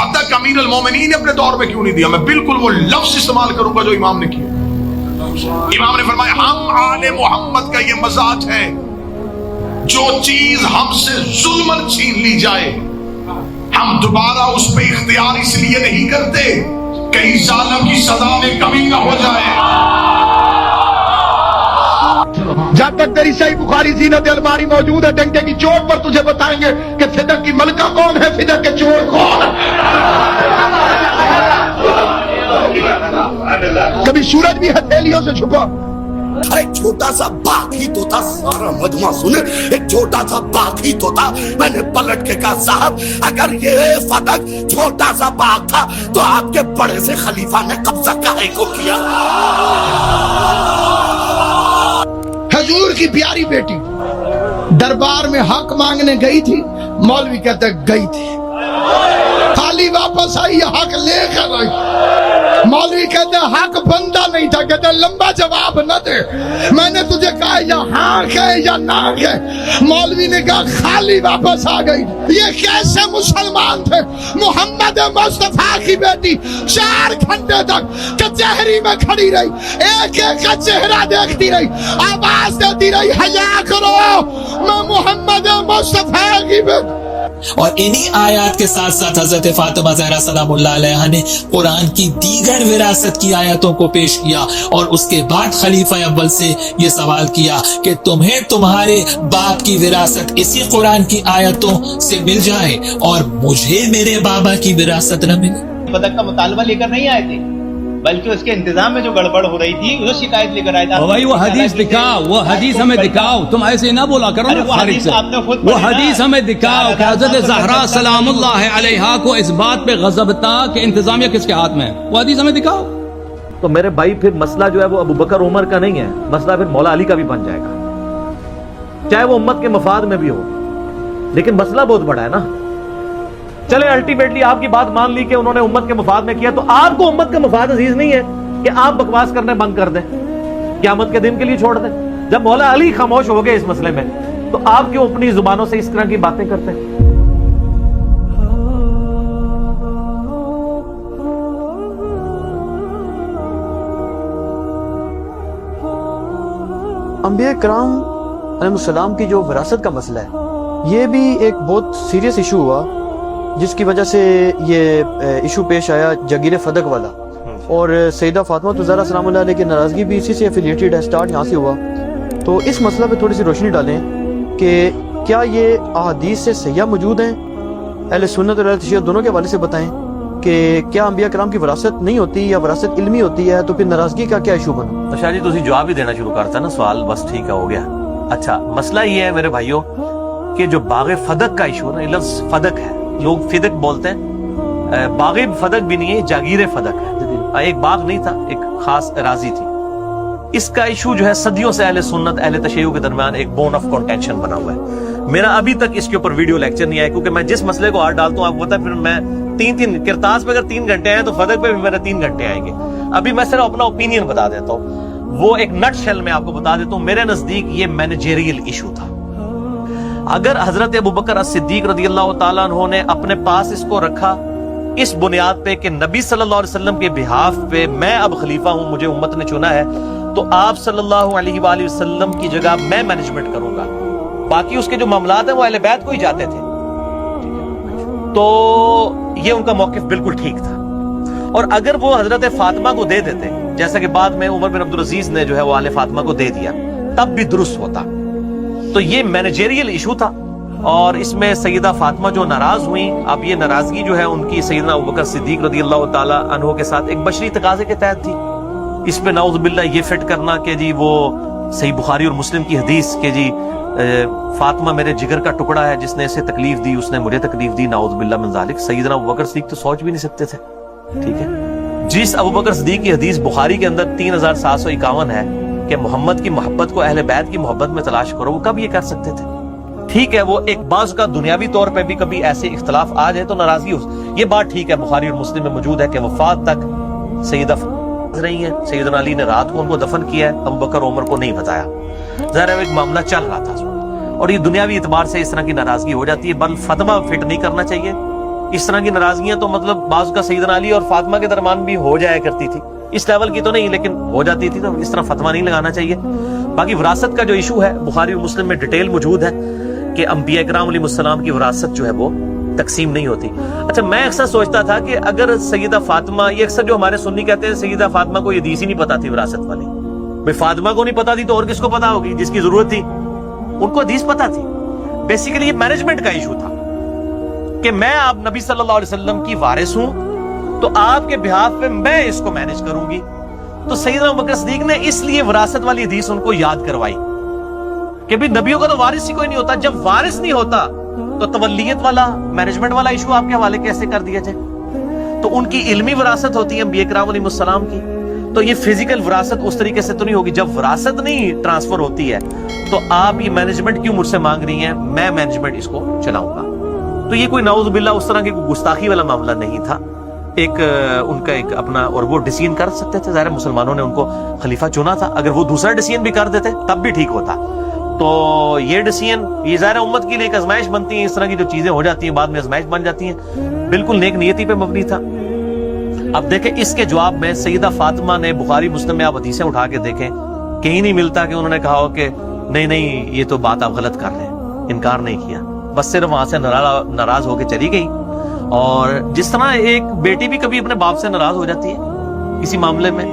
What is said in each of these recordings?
فتح امیر المومنین نے اپنے دور میں کیوں نہیں دیا؟ میں بالکل وہ لفظ استعمال کروں گا جو امام نے کیا۔ امام نے فرمایا ہم آل محمد کا یہ مزاج ہے، جو چیز ہم سے ظلمن چھین لی جائے ہم دوبارہ اس پہ اختیار اس لیے نہیں کرتے کہیں ظالم کی سزا میں کمی نہ ہو جائے۔ جب تک تیری صحیح بخاری زینت الماری موجود ہے، ڈنکے کی چوٹ پر تجھے بتائیں گے کہ فدق کی ملکہ کون ہے، فدق کے چور کون ہے۔ کبھی سورج بھی ہتھیلیوں سے چھپا۔ ایک چھوٹا سا باغ ہی تو تھا، سارا مجمع سنے، ایک چھوٹا سا باغ ہی تو تھا۔ میں نے پلٹ کے کہا صاحب اگر یہ فدق چھوٹا سا باغ تھا تو آپ کے بڑے سے خلیفہ نے قبضہ کاہے کو کیا؟ حضور کی پیاری بیٹی دربار میں حق مانگنے گئی تھی، مولوی کہتے گئی تھی، خالی واپس آئی حق لے کر آئی۔ مولوی کہتے حق بندہ نہیں تھا، کہتے لمبا جواب نہ دے، میں نے تجھے کہا یا ہاں کہے یا نہ کہے۔ مولوی نے کہا خالی واپس آ گئی۔ یہ کیسے مسلمان تھے؟ محمد مصطفیٰ کی بیٹی 4 گھنٹے تک کچہری میں کھڑی رہی، ایک ایک کا چہرہ دیکھتی رہی، آواز دیتی رہی حیا کرو میں محمد مصطفیٰ کی بیٹی۔ اور انہی آیات کے ساتھ ساتھ حضرت فاطمہ زہرا سلام اللہ علیہا نے قرآن کی دیگر وراثت کی آیاتوں کو پیش کیا، اور اس کے بعد خلیفہ اول سے یہ سوال کیا کہ تمہیں تمہارے باپ کی وراثت اسی قرآن کی آیاتوں سے مل جائے اور مجھے میرے بابا کی وراثت نہ ملے۔ فدق کا مطالبہ لے کر نہیں آئے تھے، بلکہ اس کے انتظام میں جو گڑبڑ ہو رہی تھی وہ شکایت لے کر آئے تھے۔ بھائی وہ حدیث دکھاؤ، وہ حدیث ہمیں دکھاؤ، تم ایسے نہ بولا کرو نا خارج سے۔ وہ حدیث ہمیں دکھاؤ کہ حضرت زہرا سلام اللہ علیہا کو اس بات پہ غضب تھا کہ انتظامیہ کس کے ہاتھ میں ہے، وہ حدیث ہمیں دکھاؤ۔ تو میرے بھائی پھر مسئلہ جو ہے وہ ابو بکر عمر کا نہیں ہے، مسئلہ پھر مولا علی کا بھی بن جائے گا، چاہے وہ امت کے مفاد میں بھی ہو، لیکن مسئلہ بہت بڑا ہے نا۔ چلے الٹیمیٹلی آپ کی بات مان لی کہ انہوں نے امت کے مفاد میں کیا، تو آپ کو امت کا مفاد عزیز نہیں ہے کہ آپ بکواس کرنے بند کر دیں، قیامت کے دن کے لیے چھوڑ دیں؟ جب مولا علی خاموش ہو گئے اس مسئلے میں تو آپ کیوں اپنی زبانوں سے اس طرح کی باتیں کرتے ہیں؟ انبیاء کرام علیہ السلام کی جو وراثت کا مسئلہ ہے، یہ بھی ایک بہت سیریس ایشو ہوا، جس کی وجہ سے یہ ایشو پیش آیا جگیر فدق والا، اور سیدہ فاطمہ زہرا سلام اللہ علیہ کی ناراضگی بھی اسی سے ایفیلیٹڈ ہے، سٹارٹ یہاں سے ہوا۔ تو اس مسئلہ پہ تھوڑی سی روشنی ڈالیں کہ کیا یہ احادیث سے صحیح موجود ہیں، اہل سنت اور اہل تشیع دونوں کے حوالے سے بتائیں کہ کیا انبیاء کرام کی وراثت نہیں ہوتی یا وراثت علمی ہوتی ہے، تو پھر ناراضگی کا کیا ایشو بنا؟ شاہ جی تسی جواب ہی دینا شروع کرتا نا سوال، بس ٹھیک ہے ہو گیا۔ اچھا مسئلہ یہ ہے میرے بھائیوں کہ جو باغ فدق کا ایشو نا، لفظ فدق ہے، لوگ فدق بولتے ہیں، باغ فدق بھی نہیں ہے، جاگیر فدق ہے۔ ایک باغ نہیں تھا، ایک خاص اراضی تھی۔ اس کا ایشو جو ہے صدیوں سے اہل سنت اہل تشیع کے درمیان ایک بون آف کنٹینشن بنا ہوا ہے۔ میرا ابھی تک اس کے اوپر ویڈیو لیکچر نہیں آیا، کیونکہ میں جس مسئلے کو ہاتھ ڈالتا ہوں آپ کو پتا ہے، پھر میں 3 کرتاس پہ اگر 3 گھنٹے آئے تو فدق پہ بھی میرے 3 گھنٹے آئیں گے۔ ابھی میں صرف اپنا اوپینین بتا دیتا ہوں، وہ ایک نٹ شیل میں آپ کو بتا دیتا ہوں۔ میرے نزدیک یہ مینیجریل ایشو تھا۔ اگر حضرت ابوبکر الصدیق رضی اللہ تعالیٰ عنہ نے اپنے پاس اس کو رکھا اس بنیاد پہ کہ نبی صلی اللہ علیہ وسلم کے بہاف پہ میں اب خلیفہ ہوں، مجھے امت نے چنا ہے، تو آپ صلی اللہ علیہ وآلہ وسلم کی جگہ میں مینجمنٹ کروں گا، باقی اس کے جو معاملات ہیں وہ اہل بیت کو ہی جاتے تھے، تو یہ ان کا موقف بالکل ٹھیک تھا۔ اور اگر وہ حضرت فاطمہ کو دے دیتے، جیسا کہ بعد میں عمر بن عبدالعزیز نے جو ہے وہ آل فاطمہ کو دے دیا، تب بھی درست ہوتا۔ تو یہ مینیجریل ایشو تھا، اور اس میں سیدہ فاطمہ جو ناراض ہوئیں، اب یہ ناراضگی جو ہے ان کی سیدنا ابوبکر صدیق رضی اللہ تعالی عنہ کے ساتھ ایک بشری تقاضے کے تحت تھی۔ اس پہ نعوذ باللہ یہ فٹ کرنا کہ جی وہ صحیح بخاری اور مسلم کی حدیث کہ جی فاطمہ میرے جگر کا ٹکڑا ہے، جس نے اسے تکلیف دی اس نے مجھے تکلیف دی، نعوذ باللہ من ذالک۔ سیدنا ابوبکر صدیق تو سوچ بھی نہیں سکتے تھے، ٹھیک ہے۔ جس ابوبکر صدیق کی حدیث بخاری کے اندر 3751 ہے کہ محمد کی محبت کو اہل بیت کی محبت میں تلاش کرو، وہ کب یہ کر سکتے تھے؟ ٹھیک ہے، وہ ایک بعض کا دنیاوی طور پہ بھی کبھی ایسے اختلاف آ جائے تو ناراضگی ہو، یہ بات ٹھیک ہے، بخاری اور مسلم میں موجود ہے کہ وفات تک سیدہ رہی ہیں، سیدنا علی نے رات کو ان کو دفن کیا ہے، ابوبکر عمر کو نہیں بتایا، ظاہر ہے ایک معاملہ چل رہا تھا، اور یہ دنیاوی اعتبار سے اس طرح کی ناراضگی ہو جاتی ہے۔ بل فاطمہ فٹ نہیں کرنا چاہیے، اس طرح کی ناراضگیاں تو مطلب بعض کا سیدنا علی اور فاطمہ کے درمیان بھی ہو جایا کرتی تھی، اس لیول کی تو نہیں لیکن ہو جاتی تھی، تو اس طرح فتویٰ نہیں لگانا چاہیے۔ باقی وراثت کا جو ایشو ہے بخاری اور مسلم میں ڈیٹیل موجود ہے کہ انبیاء کرام علیہ السلام کی وراثت جو ہے وہ تقسیم نہیں ہوتی۔ اچھا میں اکثر سوچتا تھا کہ اگر سیدہ فاطمہ، یہ اکثر جو ہمارے سنی کہتے ہیں سیدہ فاطمہ کو یہ حدیث ہی نہیں پتا تھی وراثت والی، بھئی فاطمہ کو نہیں پتا تھی تو اور کس کو پتا ہوگی جس کی ضرورت تھی؟ ان کو حدیث پتا تھی۔ بیسیکلی یہ مینجمنٹ کا ایشو تھا کہ میں آپ نبی صلی اللہ علیہ وسلم کی وارث ہوں تو آپ کے بہاف پہ میں اس کو مینج کروں گی، تو سیدنا ابوبکر صدیق نے اس لیے وراثت والی حدیث ان کو یاد کروائی کہ بھی نبیوں کا تو وارث ہی کوئی نہیں ہوتا، جب وارث نہیں ہوتا تو تولیت والا مینجمنٹ والا ایشو آپ کے حوالے کیسے کر دیا جائے؟ تو ان کی علمی وراثت ہوتی ہے انبیاء کرام علیہ السلام کی، تو یہ فزیکل وراثت اس طریقے سے تو نہیں ہوگی۔ جب وراثت نہیں ٹرانسفر ہوتی ہے تو آپ یہ مینجمنٹ کیوں مجھ سے مانگ رہی ہیں؟ میں مینجمنٹ اس کو چلاؤں گا۔ تو یہ کوئی نعوذ باللہ اس طرح کی کوئی گستاخی والا معاملہ نہیں تھا، ایک ان کا ایک اپنا، اور وہ ڈیسیژن کر سکتے تھے، ظاہر مسلمانوں نے ان کو خلیفہ چنا تھا، اگر وہ دوسرا ڈیسیژن بھی کر دیتے تب بھی ٹھیک ہوتا۔ تو یہ ڈیسیژن، یہ ظاہر امت کے لیے ایک آزمائش بنتی ہیں، اس طرح کی جو چیزیں ہو جاتی ہیں بعد میں آزمائش بن جاتی ہیں، بالکل نیک نیتی پہ مبنی تھا۔ اب دیکھیں اس کے جواب میں سیدہ فاطمہ نے، بخاری مسلم میں آپ حدیثیں اٹھا کے دیکھیں، کہیں نہیں ملتا کہ انہوں نے کہا ہو کہ نہیں نہیں یہ تو بات آپ غلط کر رہے ہیں، انکار نہیں کیا، بس صرف وہاں سے ناراض ہو کے چلی گئی۔ اور جس طرح ایک بیٹی بھی کبھی اپنے باپ سے ناراض ہو جاتی ہے کسی معاملے میں،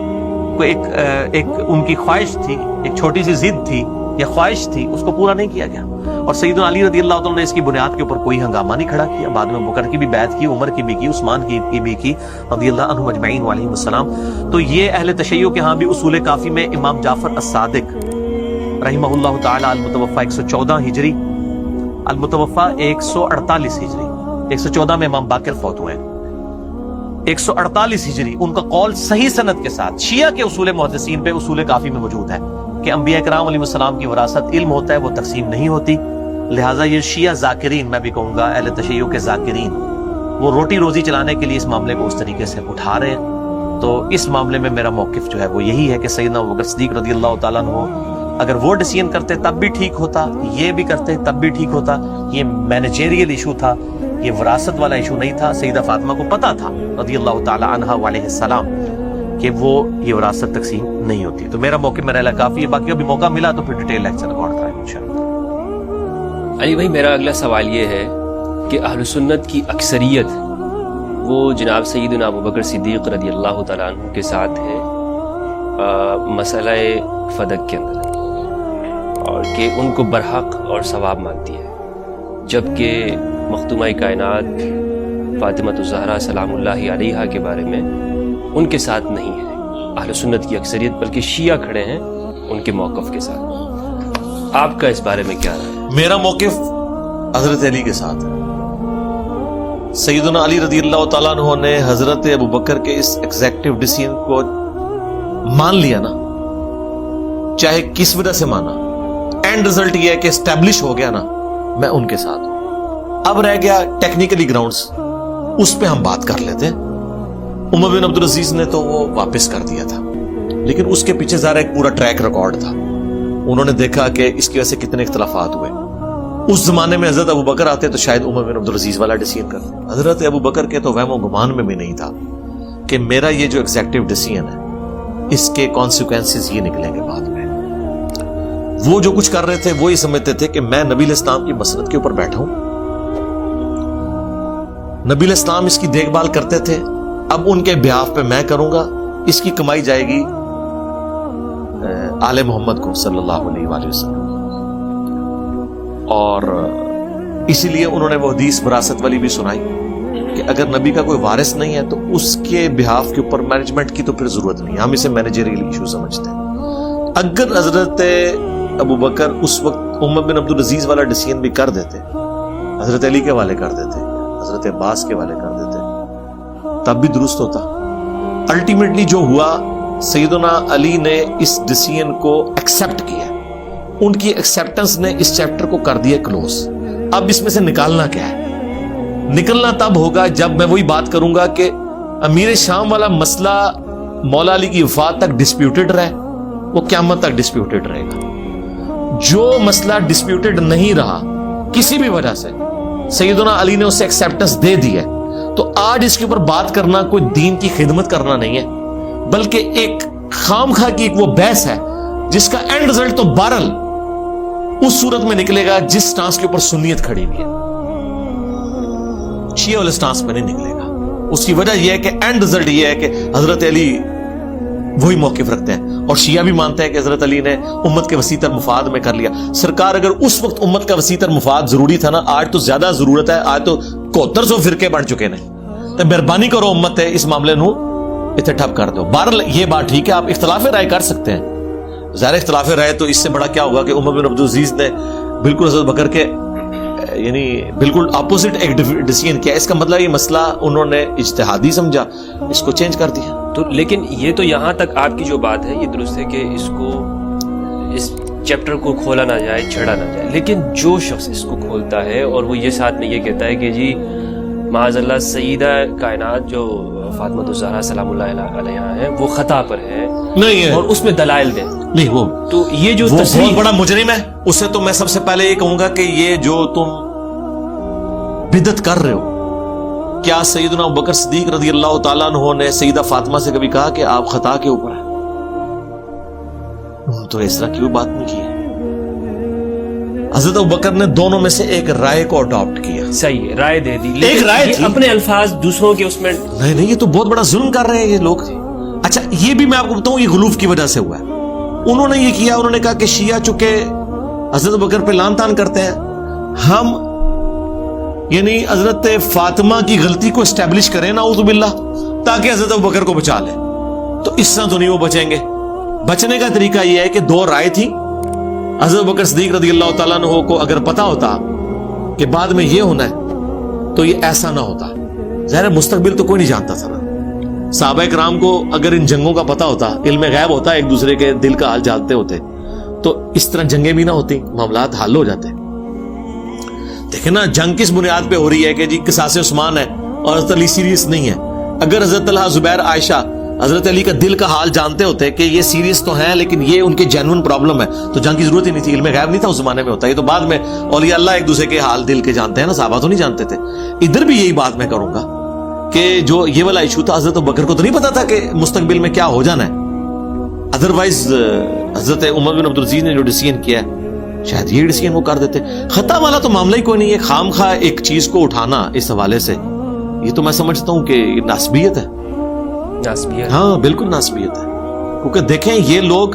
کوئی ایک ان کی خواہش تھی، ایک چھوٹی سی ضد تھی یا خواہش تھی، اس کو پورا نہیں کیا گیا، اور سیدنا علی رضی اللہ تعالیٰ نے اس کی بنیاد کے اوپر کوئی ہنگامہ نہیں کھڑا کیا۔ بعد میں بکر کی بھی بیعت کی، عمر کی بھی کی، عثمان کی بھی کی رضی اللہ عنہم اجمعین وعلیہم السلام۔ تو یہ اہل تشیع کے ہاں بھی اصول کافی میں امام جعفر الصادق رحمہ اللہ تعالی المتوفى 114 ہجری، المتوفى 148 ہجری، 114 میں امام باقر فوت ہوئے ہیں، 148 ہجری، ان کا قول صحیح سند کے ساتھ شیعہ کے اصول محدثین پہ اصول کافی میں موجود ہے کہ انبیاء کرام علیہ السلام کی وراثت علم ہوتا ہے، وہ تقسیم نہیں ہوتی۔ لہٰذا یہ شیعہ ذاکرین، میں بھی کہوں گا اہل تشیع کے ذاکرین، وہ روٹی روزی چلانے کے لیے اس معاملے کو اس طریقے سے اٹھا رہے ہیں۔ تو اس معاملے میں میرا موقف جو ہے وہ یہی ہے کہ سیدنا ابوبکر صدیق رضی اللہ تعالیٰ عنہ اگر وہ ڈیسیژن کرتے تب بھی ٹھیک ہوتا، یہ بھی کرتے تب بھی ٹھیک ہوتا۔ یہ مینیجریل ایشو تھا، یہ وراثت والا ایشو نہیں تھا۔ سیدہ فاطمہ کو پتا تھا رضی اللہ تعالی عنہا وعلیہ السلام کہ وہ یہ وراثت تقسیم نہیں ہوتی۔ تو میرا موقع میرا کافی ہے، باقی ابھی موقع ملا تو پھر ڈیٹیل لیکچر ریکارڈ کریں انشاءاللہ۔ علی بھائی میرا اگلا سوال یہ ہے کہ اہل سنت کی اکثریت وہ جناب سیدنا ابوبکر صدیق رضی اللہ تعالیٰ عنہ کے ساتھ ہے مسئلہ فدق کے اندر، اور کہ ان کو برحق اور ثواب مانتی ہے، جبکہ مختومہ کائنات فاطمہ الزہرا سلام اللہ علیہا کے بارے میں ان کے ساتھ نہیں ہے اہل سنت کی اکثریت، بلکہ شیعہ کھڑے ہیں ان کے موقف کے ساتھ۔ آپ کا اس بارے میں کیا رائے ہے؟ میرا موقف حضرت علی کے ساتھ ہے۔ سیدنا علی رضی اللہ تعالیٰ عنہ نے حضرت ابوبکر کے اس ایگزیکٹو ڈیسیژن کو مان لیا نا، چاہے کس وجہ سے مانا، اینڈ رزلٹ یہ ہے کہ اسٹیبلش ہو گیا نا، میں ان کے ساتھ ہوں۔ اب رہ گیا ٹیکنیکلی گراؤنڈز، اس پہ ہم بات کر لیتے۔ عمر بن عبدالعزیز نے تو وہ واپس کر دیا تھا، لیکن اس کے پیچھے ذرا ایک پورا ٹریک ریکارڈ تھا۔ انہوں نے دیکھا کہ اس کی وجہ سے کتنے اختلافات ہوئے۔ اس زمانے میں حضرت ابوبکر آتے تو شاید عمر بن عبدالعزیز والا ڈیسیژن کرتے۔ حضرت ابوبکر کے تو وہم و گمان میں بھی نہیں تھا کہ میرا یہ جو ایگزیکٹو ڈیسیژن ہے اس کے کانسیکوینسز یہ نکلیں گے بعد میں۔ وہ جو کچھ کر رہے تھے وہ یہ سمجھتے تھے کہ میں نبی علیہ السلام کی مسند کے اوپر بیٹھا ہوں، نبی علیہ السلام اس کی دیکھ بھال کرتے تھے، اب ان کے بیاف پہ میں کروں گا، اس کی کمائی جائے گی آل محمد کو صلی اللہ علیہ وآلہ وسلم۔ اور اسی لیے انہوں نے وہ حدیث وراثت والی بھی سنائی کہ اگر نبی کا کوئی وارث نہیں ہے تو اس کے بہاف کے اوپر مینجمنٹ کی تو پھر ضرورت نہیں، ہم اسے مینیجریل ایشو سمجھتے ہیں۔ اگر حضرت ابوبکر اس وقت عمر بن عبدالعزیز والا ڈیسیژن بھی کر دیتے، حضرت علی کے حوالے کر دیتے، حضرت عباس کے حوالے کر دیتے، تب بھی درست ہوتا۔ الٹیمیٹلی جو ہوا، سیدنا علی نے اس ڈیسیژن کو ایکسیپٹ کیا، ان کی ایکسیپٹنس نے اس چیپٹر کو کر دیا کلوز۔ اب اس میں سے نکالنا کیا ہے؟ نکلنا تب ہوگا جب میں وہی بات کروں گا کہ امیر شام والا مسئلہ مولا علی کی وفات تک ڈسپیوٹڈ رہے، وہ قیامت تک ڈسپیوٹڈ رہے گا۔ جو مسئلہ ڈسپیوٹڈ نہیں رہا کسی بھی وجہ سے، سیدنا علی نے اسے ایکسیپٹنس دے دی ہے، آج اس کے اوپر بات کرنا کوئی دین کی خدمت کرنا نہیں ہے، بلکہ ایک خام خواہ کی ایک وہ بحث ہے جس کا اینڈ رزلٹ تو بہرحال اس صورت میں نکلے گا جس سٹانس کے اوپر سنیت کھڑی ہوئی ہے، شیعہ والے سٹانس میں نہیں نکلے گا۔ اس کی وجہ یہ ہے کہ اینڈ رزلٹ یہ ہے کہ حضرت علی وہی موقف رکھتے ہیں، اور شیعہ بھی مانتے ہیں کہ حضرت علی نے امت کے وسیع تر مفاد میں کر لیا۔ سرکار اگر اس وقت امت کا وسیع تر مفاد ضروری تھا نا، آج تو زیادہ ضرورت ہے، آج تو 7100 فرقے بن چکے ہیں، تو مہربانی کرو امت ہے اس معاملے نو اتنے ٹھپ کر دو۔ بہرحال یہ بات ٹھیک ہے، آپ اختلاف رائے کر سکتے ہیں، ظاہر اختلاف رائے تو اس سے بڑا کیا ہوگا کہ عمر بن عبدالعزیز نے بالکل حضرت بکر کے یعنی بالکل اپوزٹ ایک ڈیسیژن کیا۔ اس کا مطلب یہ مسئلہ انہوں نے اجتہادی سمجھا، اس کو چینج کر دیا۔ تو لیکن یہ تو یہاں تک آپ کی جو بات ہے یہ درست ہے کہ اس چیپٹر کو کھولا نہ جائے، چھڑا نہ جائے، لیکن جو شخص اس کو کھولتا ہے اور وہ یہ ساتھ میں یہ کہتا ہے کہ جی معاذ اللہ سیدہ کائنات جو فاطمہ الزہرا سلام اللہ علیہا ہے وہ خطا پر ہے، نہیں ہے، اور اس میں دلائل دیں، نہیں وہ تو یہ جو وہ تصریح بہت بڑا مجرم ہے۔ اسے تو میں سب سے پہلے یہ کہوں گا کہ یہ جو تم بدعت کر رہے ہو، کیا سیدنا ابوبکر صدیق رضی اللہ تعالیٰ عنہ نے سیدہ فاطمہ سے کبھی کہا کہ آپ خطا کے اوپر ہیں؟ تو اس طرح کی کوئی بات نہیں کی ہے۔ حضرت ابوبکر نے دونوں میں سے ایک رائے کو اڈاپٹ کیا، صحیح ہے، رائے دے دی، ایک رائے یہ تھی، اپنے الفاظ دوسروں کے اس میں نہیں یہ تو بہت بڑا ظلم کر رہے ہیں یہ لوگ۔ اچھا یہ بھی میں آپ کو بتاؤں یہ غلوف کی وجہ سے ہوا ہے۔ انہوں نے یہ کیا، انہوں نے کہا کہ شیعہ چونکہ حضرت ابوبکر پہ لعن طعن کرتے ہیں، ہم یعنی حضرت فاطمہ کی غلطی کو اسٹیبلش کریں نعوذ باللہ تاکہ حضرت ابوبکر کو بچا لیں، تو اس طرح تو نہیں وہ بچیں گے۔ بچنے کا طریقہ یہ ہے کہ دو رائے تھی، حضرت ابوبکر صدیق رضی اللہ تعالیٰ عنہ کو اگر پتا ہوتا کہ بعد میں یہ ہونا ہے تو یہ ایسا نہ ہوتا۔ ظاہر مستقبل تو کوئی نہیں جانتا تھا نا، صحابہ کرام کو اگر ان جنگوں کا پتا ہوتا، علم غیب ہوتا، ایک دوسرے کے دل کا حال جانتے ہوتے، تو اس طرح جنگیں بھی نہ ہوتی، معاملات حل ہو جاتے۔ دیکھیں نا جنگ کس بنیاد پہ ہو رہی ہے کہ جی قصاص عثمان ہے اور حضرت علی سیریس نہیں ہے۔ اگر حضرت طلحہ زبیر عائشہ حضرت علی کا دل کا حال جانتے ہوتے کہ یہ سیریس تو ہیں لیکن یہ ان کے جینون پرابلم ہے، تو جنگ کی ضرورت ہی نہیں تھی، علم غیب نہیں تھا اس زمانے میں ہوتا، یہ تو بعد میں اولیاء اللہ ایک دوسرے کے حال دل کے جانتے ہیں نا، صحابہ تو نہیں جانتے تھے۔ ادھر بھی یہی بات میں کروں گا کہ جو یہ والا ایشو تھا، حضرت ابوبکر کو تو نہیں پتا تھا کہ مستقبل میں کیا ہو جانا ہے، ادروائز حضرت عمر بن عبدالعزیز نے جو ڈیسیژن کیا ہے شاید یہ ڈیسیژن وہ کر دیتے۔ خطا والا تو معاملہ ہی کوئی نہیں ہے، خام خواہ ایک چیز کو اٹھانا اس حوالے سے، یہ تو میں سمجھتا ہوں کہ یہ ناسبیت ہے، ناسبیت، ہاں بالکل ناسبیت ہے۔ کیونکہ دیکھیں یہ لوگ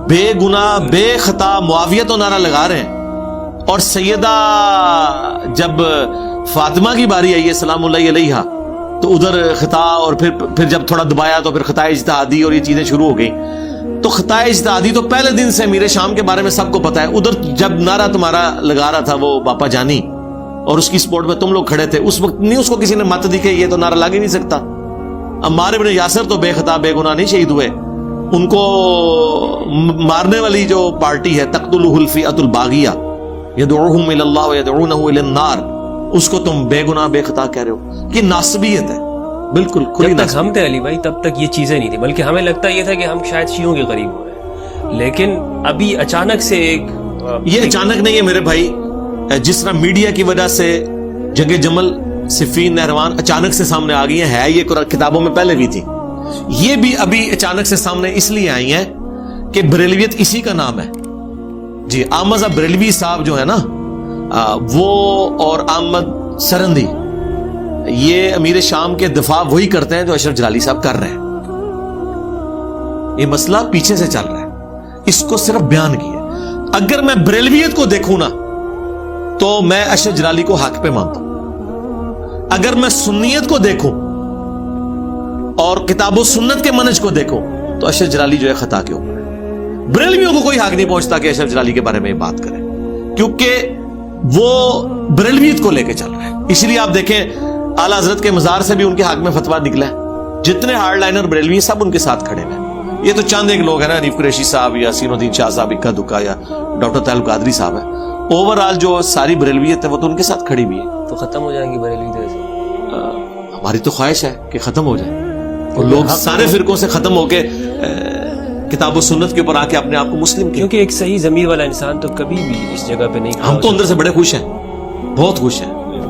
بے گناہ بے خطا معاویہ تو نعرہ لگا رہے ہیں، اور سیدہ جب فاطمہ کی باری آئی ہے سلام اللہ علیہا تو ادھر خطا، اور پھر جب تھوڑا دبایا تو پھر خطا اجتہادی اور یہ چیزیں شروع ہو گئی۔ تو خطا اجتہادی تو پہلے دن سے امیر شام کے بارے میں سب کو پتا ہے، ادھر جب نعرہ تمہارا لگا رہا تھا وہ باپا جانی اور اس کی سپورٹ میں تم لوگ کھڑے تھے، اس وقت نہیں اس کو کسی نے مت دی کہ یہ تو نعرہ لگ ہی نہیں سکتا۔ عمار بن یاسر تو بے خطا بے گناہ نہیں شہید ہوئے، ان کو مارنے والی جو پارٹی ہے تقتلہ الفئۃ الباغیہ یدعوہم الی اللہ ویدعونہ الی النار، اس کو تم بے گناہ بے خطا کہہ رہے ہو، یہ ناسبیت ہے، بالکل کھلی جب تک ہم تھے علی بھائی تب تک یہ چیزیں نہیں تھی، بلکہ ہمیں لگتا یہ تھا کہ ہم شاید شیعوں کے قریب ہوئے، لیکن ابھی اچانک سے ایک یہ اچانک نہیں ہے میرے بھائی، جس طرح میڈیا کی وجہ سے جنگ جمل صفین نہروان اچانک سے سامنے آ گئی ہیں، ہے یہ کتابوں میں پہلے بھی تھی، یہ بھی ابھی اچانک سے سامنے اس لیے آئی ہیں کہ بریلویت اسی کا نام ہے جی۔ احمد بریلوی صاحب جو ہے نا وہ اور احمد سرندی، یہ امیر شام کے دفاع وہی کرتے ہیں جو اشرف جلالی صاحب کر رہے ہیں۔ یہ مسئلہ پیچھے سے چل رہا ہے، اس کو صرف بیان کیا۔ اگر میں بریلویت کو دیکھوں نا تو میں اشرف جلالی کو حق پہ مانتا ہوں، اگر میں سنیت کو دیکھوں اور کتاب و سنت کے منہج کو دیکھوں تو اشرف جلالی جو ہے خطا کے اوپر ہے۔ بریلویوں کو کوئی حق نہیں پہنچتا کہ اشرف جلالی کے بارے میں بات کریں، کیونکہ وہ بریلویت کو لے کے چل رہے ہیں۔ اس لیے آپ دیکھیں اعلیٰ حضرت کے مزار سے بھی ان کے حق میں فتویٰ نکلا ہے، جتنے ہارڈ لائنر بریلوی سب ان کے ساتھ کھڑے ہیں۔ یہ تو چند ایک لوگ ہیں نا، حنیف قریشی صاحب یا یاسین الدین شاہ صاحب اکا دکا، یا ڈاکٹر طاہر القادری صاحب ہے، اوور آل جو ساری بریلویت ہے وہ تو ان کے ساتھ کھڑی بھی ہے۔ تو ختم ہو جائیں گی بریلوی تو ایسے؟ ہماری تو خواہش ہے کہ ختم ہو جائے اور لوگ سارے فرقوں سے ختم ہو کے کتاب و سنت کے اوپر آ کے اپنے آپ کو مسلم، کیونکہ ایک صحیح ضمیر والا انسان تو کبھی بھی اس جگہ پہ نہیں۔ ہم تو اندر سے بڑے خوش ہیں، بہت خوش ہیں۔